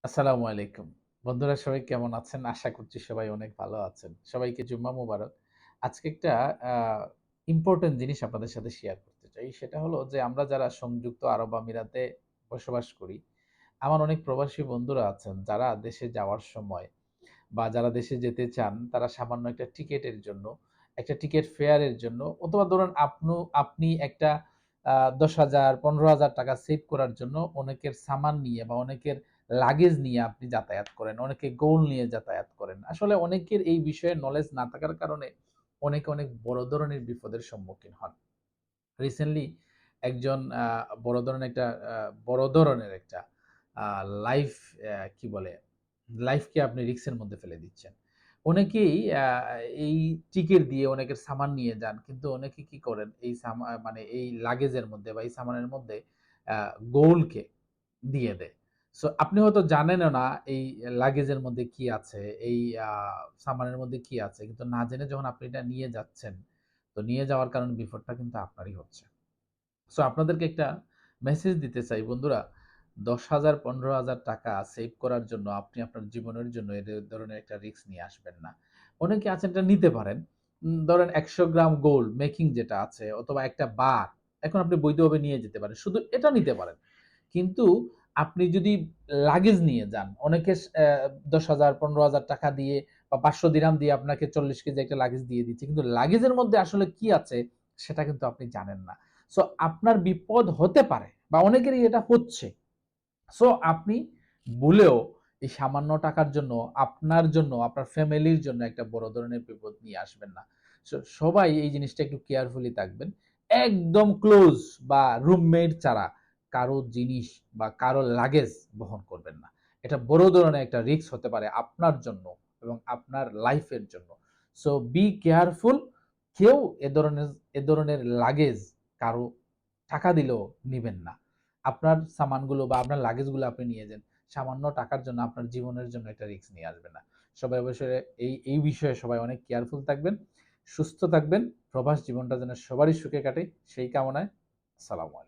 আসসালামু আলাইকুম। বন্ধুরা সবাই কেমন আছেন? আশা করছি সবাই অনেক ভালো আছেন। সবাইকে জুম্মা মুবারক। আজকে একটা আ ইম্পোর্টেন্ট জিনিস আপনাদের সাথে শেয়ার করতে চাই। সেটা হলো যে আমরা যারা সংযুক্ত আরব আমিরাতে বসবাস করি, আমার অনেক প্রবাসী বন্ধুরা আছেন যারা দেশে যাওয়ার সময় বা যারা দেশে যেতে চান তারা সামান্য একটা টিকেটের জন্য, একটা টিকেট ফেয়ারের জন্য অথবা ধরুন আপনি একটা ১০,০০০ ৳১৫,০০০ সেভ করার জন্য অনেকের সামান নিয়ে বা অনেকের লাগেজ নিয়ে আপনি যাতায়াত করেন। অনেকে গোল্ড নিয়ে যাতায়াত করেন। আসলে অনেকের এই বিষয়ে নলেজ না থাকার কারণে অনেকে অনেক বড় ধরনের বিপদের সম্মুখীন হন। রিসেন্টলি একজন আ বড় ধরনের একটা আ লাইফ কি বলে? লাইফকে আপনি রিস্ক এর মধ্যে ফেলে দিচ্ছেন। অনেকেই আ এই টিকেট দিয়ে অনেকের সামান নিয়ে যান। কিন্তু অনেকে কি করেন? এই মানে এই লাগেজের মধ্যে বা এই সামানের মধ্যে আ গোল্ডকে দিয়ে দেয়। সো আপনি হয়তো জানেনও না এই লাগেজের মধ্যে কি আছে, এই আ সামানের মধ্যে কি আছে। কিন্তু না জেনে যখন আপনি এটা নিয়ে যাচ্ছেন, তো নিয়ে যাওয়ার কারণে বিপদটা কিন্তু আপনারই হচ্ছে। সো আপনাদেরকে একটা মেসেজ দিতে চাই বন্ধুরা, ১০,০০০ ৳১৫,০০০ সেভ করার জন্য আপনি আপনার জীবনের জন্য এ ধরনের একটা রিস্ক নিয়ে আসবেন না। অনেকে আছেন এটা নিতে পারেন। ধরেন ১০০ গ্রাম গোল্ড মেকিং যেটা আছে অথবা একটা বার, এখন আপনি বৈধভাবে নিয়ে যেতে পারেন। শুধু এটা নিতে পারেন। কিন্তু আপনি যদি লাগেজ নিয়ে যান, অনেকে ১০,০০০ ৳১৫,০০০ দিয়ে বা ৫০০ দিরহাম দিয়ে আপনাকে ৪০ কেজি একটা লাগেজ দিয়ে দিচ্ছে। কিন্তু লাগেজের মধ্যে আসলে কি আছে সেটা কিন্তু আপনি জানেন না। সো আপনার বিপদ হতে পারে বা অনেকেরই এটা হচ্ছে। সো আপনি ভুলেও এই সামান্য টাকার জন্য আপনার জন্য, আপনার ফ্যামিলির জন্য একটা বড় ধরনের বিপদ নিয়ে আসবেন না। সো সবাই এই জিনিসটা একটু কেয়ারফুলি থাকবেন। একদম ক্লোজ বা রুমমেট ছাড়া কারো জিনিস বা কারো লাগেজ বহন করবেন না। এটা বড় ধরনের একটা রিস্ক হতে পারে আপনার জন্য এবং আপনার লাইফ এর জন্য। So be careful. কেউ এ ধরনের লাগেজ কারো টাকা দিলেও নিবেন না। আপনার সামানগুলো বা আপনার লাগেজগুলো আপনি নিয়ে যান। সামান্য টাকার জন্য আপনার জীবনের জন্য একটা রিস্ক নিয়ে আসবেন না। সবাই অবশ্যই এই বিষয়ে সবাই অনেক কেয়ারফুল থাকবেন, সুস্থ থাকবেন। প্রবাস জীবনটা যেন সবারই সুখে কাটে সেই কামনায় আসসালামু আলাইকুম।